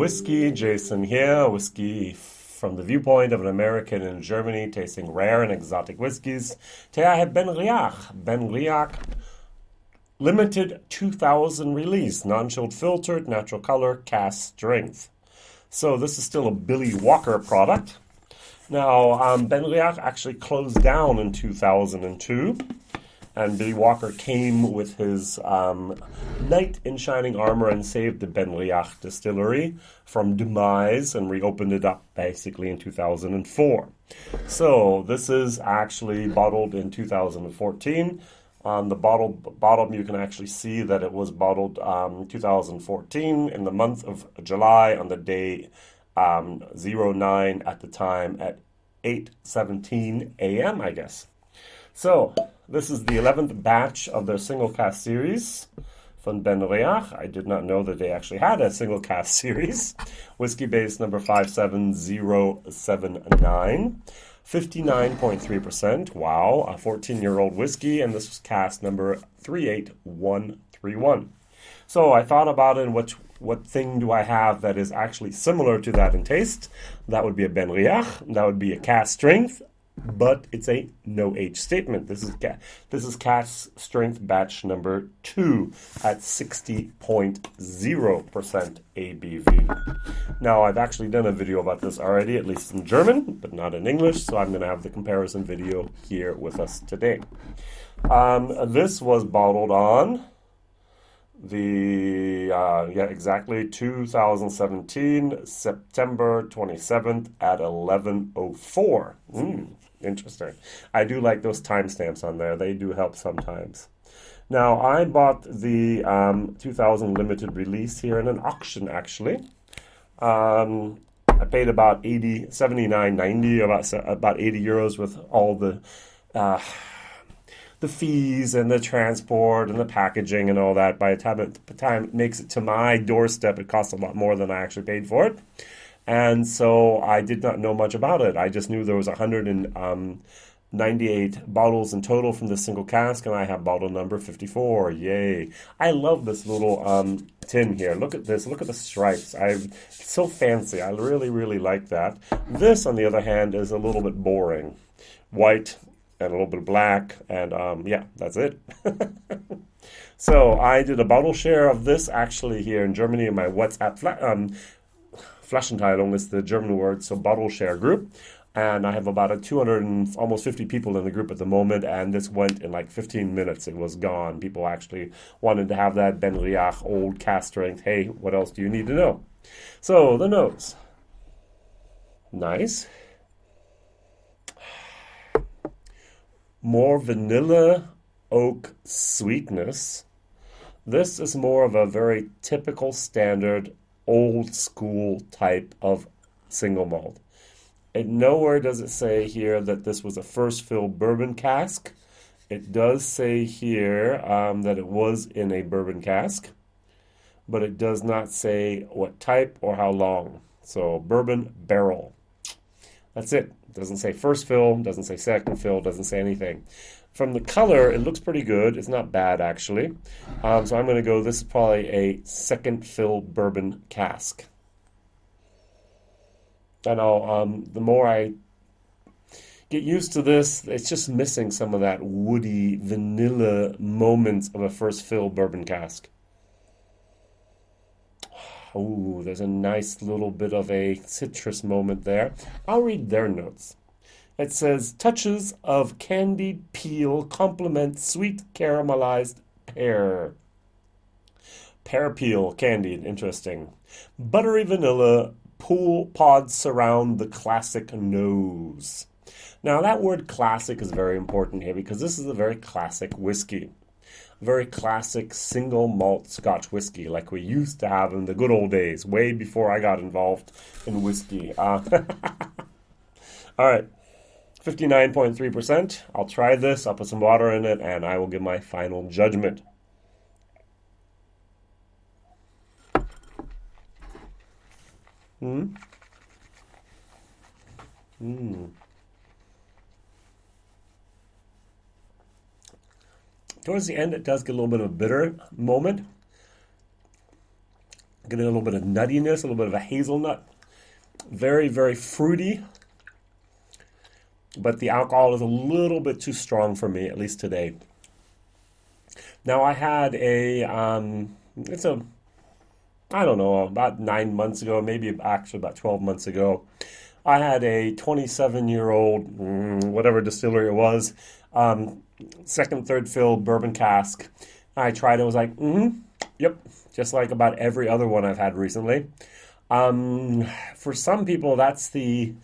WhiskyJason here, whiskey from the viewpoint of an American in Germany tasting rare and exotic whiskeys. Today I have BenRiach limited 2000 release, non-chilled filtered, natural color, cask strength. So this is still a Billy Walker product. Now, BenRiach actually closed down in 2002. And Billy Walker came with his knight in shining armor and saved the BenRiach distillery from demise and reopened it up basically in 2004. So this is actually bottled in 2014. On the bottom, you can actually see that it was bottled 2014 in the month of July on the day 09 at the time at 8:17 a.m., I guess. So, this is the 11th batch of their single cask series from BenRiach. I did not know that they actually had a single cask series. Whiskey base number 57079. 59.3%. Wow, a 14-year-old whiskey, and this was cask number 38131. So I thought about it, and what thing do I have that is actually similar to that in taste? That would be a BenRiach. That would be a cask strength. But it's a no age statement. This is cask strength batch number 2 at 60.0% ABV. Now, I've actually done a video about this already, at least in German, but not in English, so I'm going to have the comparison video here with us today. This was bottled on the, exactly 2017, September 27th at 11:04. Interesting. I do like those timestamps on there. They do help sometimes. Now, I bought the 2000 limited release here in an auction, actually. I paid about 79.90, about 80 euros with all the fees and the transport and the packaging and all that. By the time it makes it to my doorstep, it costs a lot more than I actually paid for it. And so I did not know much about it. I just knew there was 198 bottles in total from this single cask, and I have bottle number 54. Yay. I love this little tin here. Look at this. Look at the stripes. It's so fancy. I really, really like that. This, on the other hand, is a little bit boring. White and a little bit of black, and yeah, that's it. So I did a bottle share of this actually here in Germany in my WhatsApp Flaschenteilung is the German word, so bottle share group. And I have about 200 and almost 50 people in the group at the moment, and this went in like 15 minutes. It was gone. People actually wanted to have that BenRiach old cask strength. Hey, what else do you need to know? So, the nose. Nice. More vanilla oak sweetness. This is more of a very typical standard old school type of single malt. And nowhere does it say here that this was a first fill bourbon cask. It does say here that it was in a bourbon cask, but it does not say what type or how long. So bourbon barrel. That's it. It doesn't say first fill, doesn't say second fill, doesn't say anything. From the color, it looks pretty good. It's not bad, actually. So I'm going to go, this is probably a second fill bourbon cask. And the more I get used to this, it's just missing some of that woody vanilla moments of a first fill bourbon cask. Oh, there's a nice little bit of a citrus moment there. I'll read their notes. It says, touches of candied peel complement sweet caramelized pear. Pear peel, candied, interesting. Buttery vanilla pool pods surround the classic nose. Now, that word classic is very important here because this is a very classic whiskey. Very classic single malt Scotch whiskey like we used to have in the good old days, way before I got involved in whiskey. All right. 59.3%. I'll try this. I'll put some water in it, and I will give my final judgment. Towards the end, it does get a little bit of a bitter moment. Getting a little bit of nuttiness, a little bit of a hazelnut. Very, very fruity. But the alcohol is a little bit too strong for me, at least today. Now I had I don't know, about 9 months ago, maybe actually about 12 months ago, I had a 27-year-old, whatever distillery it was, second, third fill bourbon cask. I tried it, was like, yep, just like about every other one I've had recently. For some people, that's the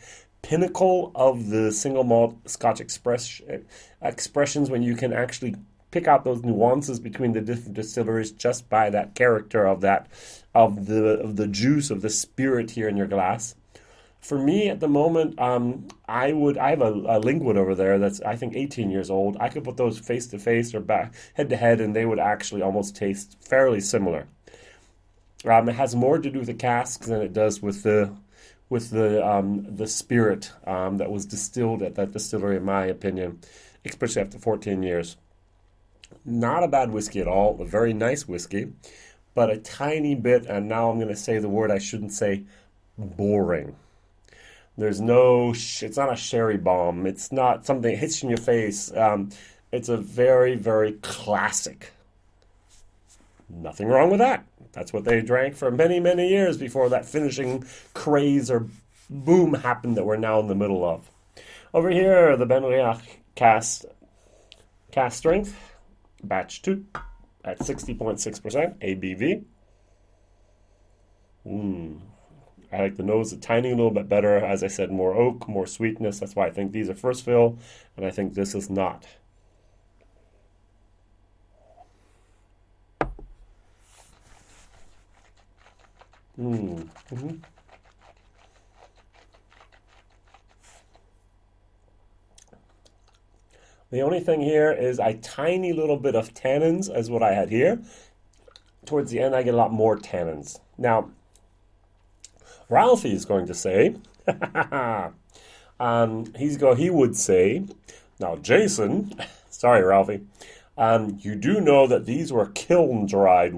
pinnacle of the single malt Scotch expressions, when you can actually pick out those nuances between the different distilleries just by that character of the juice of the spirit here in your glass. For me, at the moment, I have a Lingwood over there that's, I think, 18 years old. I could put those face to face or back head to head, and they would actually almost taste fairly similar. It has more to do with the casks than it does with the spirit that was distilled at that distillery, in my opinion, especially after 14 years. Not a bad whiskey at all, a very nice whiskey, but a tiny bit, and now I'm going to say the word I shouldn't say, boring. It's not a sherry bomb. It's not something that hits you in your face. It's a very, very classic. Nothing wrong with that. That's what they drank for many, many years before that finishing craze or boom happened that we're now in the middle of. Over here, the BenRiach cask strength, batch 2, at 60.6% ABV. I like the nose a tiny little bit better. As I said, more oak, more sweetness. That's why I think these are first fill, and I think this is not. The only thing here is a tiny little bit of tannins is what I had here. Towards the end, I get a lot more tannins. Now, Ralphie is going to say, he would say, now Jason, sorry Ralphie, you do know that these were kiln-dried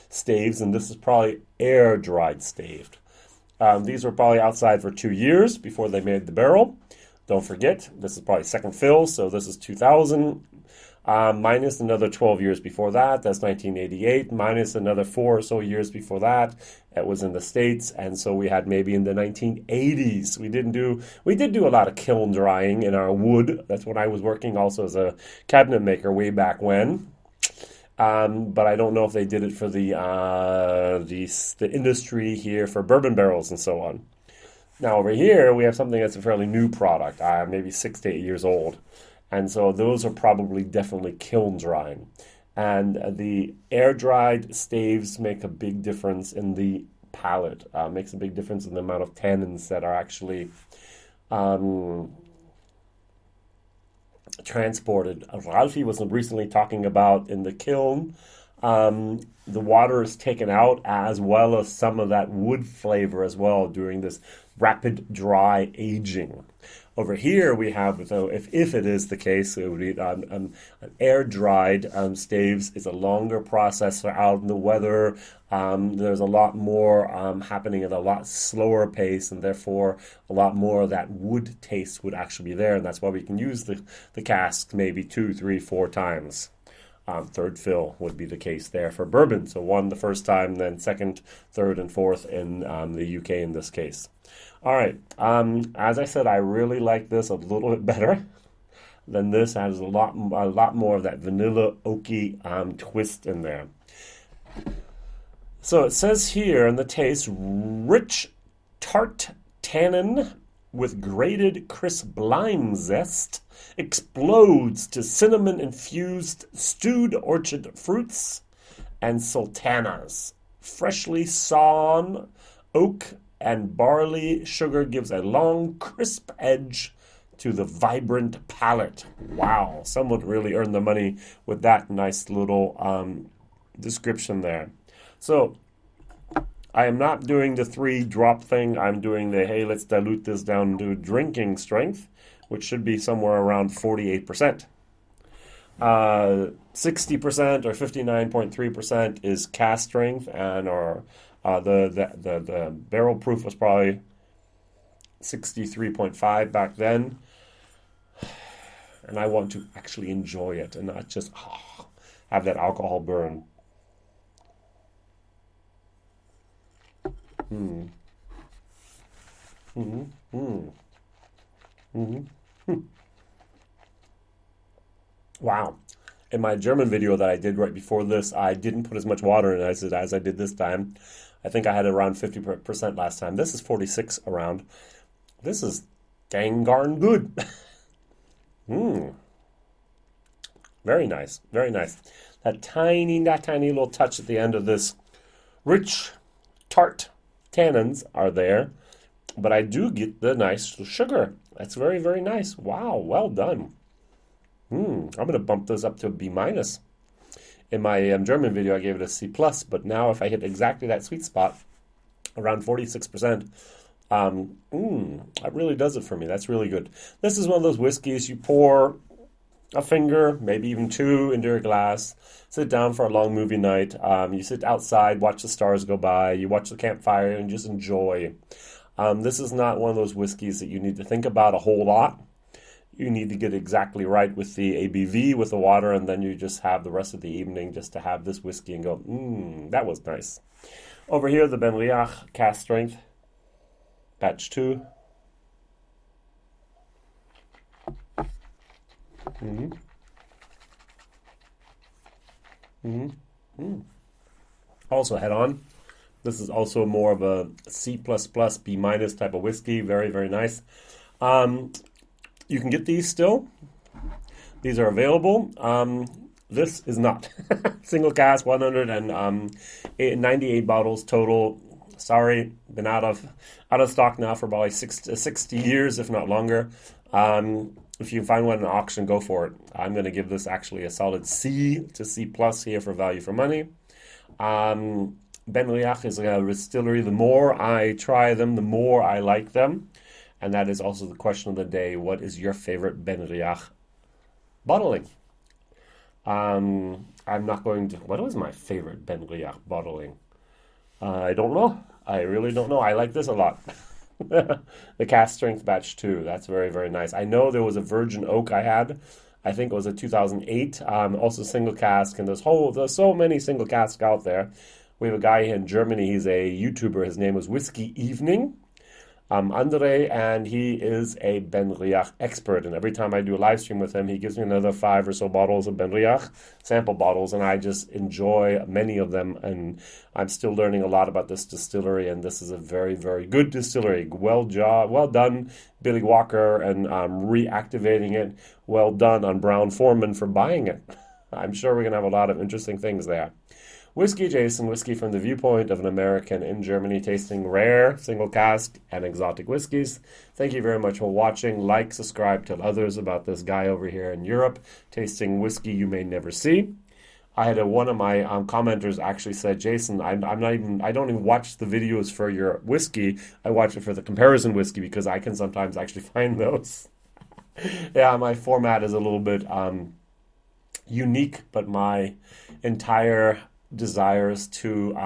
staves, and this is probably air-dried staved. These were probably outside for 2 years before they made the barrel. Don't forget, this is probably second fill, so this is 2000, minus another 12 years before that. That's 1988, minus another 4 or so years before that. It was in the States, and so we had maybe in the 1980s. We did do a lot of kiln drying in our wood. That's when I was working also as a cabinet maker way back when. But I don't know if they did it for the industry here for bourbon barrels and so on. Now over here, we have something that's a fairly new product, maybe 6 to 8 years old. And so those are probably definitely kiln drying. And the air-dried staves make a big difference in the palate, makes a big difference in the amount of tannins that are actually transported. Ralphie was recently talking about in the kiln, the water is taken out as well as some of that wood flavor as well during this rapid dry aging. Over here we have, so if it is the case, it would be an air-dried staves. It's a longer process. They're out in the weather. There's a lot more happening at a lot slower pace, and therefore a lot more of that wood taste would actually be there, and that's why we can use the cask maybe 2, 3, 4 times. Third fill would be the case there for bourbon. So 1 the first time, then 2nd, 3rd, and 4th in the UK in this case. All right. As I said, I really like this a little bit better than this. It has a lot more of that vanilla oaky twist in there. So it says here in the taste, rich tart tannin with grated crisp lime zest explodes to cinnamon-infused stewed orchard fruits and sultanas. Freshly sawn oak and barley sugar gives a long, crisp edge to the vibrant palate. Wow, someone really earned the money with that nice little description there. So I am not doing the 3-drop thing. I'm doing the, hey, let's dilute this down to drinking strength, which should be somewhere around 48%. 60% or 59.3% is cask strength, and or The barrel proof was probably 63.5 back then, and I want to actually enjoy it and not just have that alcohol burn. Mm. Mm-hmm. Mm. Mm-hmm. Wow. In my German video that I did right before this, I didn't put as much water in it as I did this time. I think I had around 50% last time. This is 46 around. This is dang darn good. Mm. Very nice. Very nice. That tiny little touch at the end of this rich, tart tannins are there. But I do get the nice sugar. That's very, very nice. Wow, well done. I'm going to bump this up to a B minus. In my German video, I gave it a C plus, but now if I hit exactly that sweet spot, around 46%, that really does it for me. That's really good. This is one of those whiskeys you pour a finger, maybe even two, into your glass, sit down for a long movie night. You sit outside, watch the stars go by, you watch the campfire, and just enjoy. This is not one of those whiskeys that you need to think about a whole lot. You need to get exactly right with the ABV, with the water, and then you just have the rest of the evening just to have this whiskey and go, that was nice. Over here, the BenRiach Cask Strength, Batch 2. Mm-hmm. Mm-hmm. Also head on. This is also more of a C++, B minus type of whiskey. Very, very nice. You can get these still. These are available. This is not. Single cask, 198 bottles total. Sorry, been out of stock now for probably 60 years, if not longer. If you find one in an auction, go for it. I'm going to give this actually a solid C to C plus here for value for money. BenRiach is a distillery. The more I try them, the more I like them. And that is also the question of the day. What is your favorite BenRiach bottling? I'm not going to... What was my favorite BenRiach bottling? I don't know. I really don't know. I like this a lot. The Cask Strength Batch 2. That's very, very nice. I know there was a Virgin Oak I had. I think it was a 2008. Also single cask. And there's so many single casks out there. We have a guy here in Germany. He's a YouTuber. His name was Whiskey Evening. Andre, and he is a BenRiach expert. And every time I do a live stream with him, he gives me another 5 or so bottles of BenRiach, sample bottles, and I just enjoy many of them. And I'm still learning a lot about this distillery, and this is a very, very good distillery. Well done, Billy Walker, and reactivating it. Well done on Brown Foreman for buying it. I'm sure we're going to have a lot of interesting things there. WhiskyJason, whiskey from the viewpoint of an American in Germany, tasting rare, single cask, and exotic whiskeys. Thank you very much for watching. Like, subscribe, tell others about this guy over here in Europe, tasting whiskey you may never see. I had one of my commenters actually said, Jason, I don't even watch the videos for your whiskey. I watch it for the comparison whiskey because I can sometimes actually find those. Yeah, my format is a little bit unique, but my entire desires to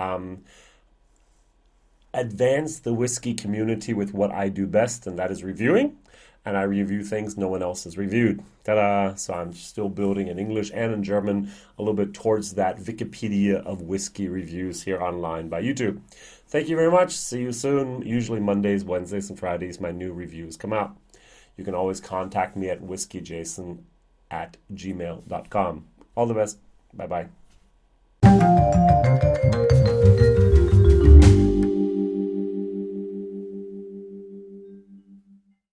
advance the whiskey community with what I do best, and that is reviewing. And I review things no one else has reviewed. Ta-da! So I'm still building in English and in German a little bit towards that Wikipedia of whiskey reviews here online by YouTube. Thank you very much. See you soon. Usually Mondays, Wednesdays, and Fridays my new reviews come out. You can always contact me at whiskyjason@gmail.com. All the best. Bye-bye.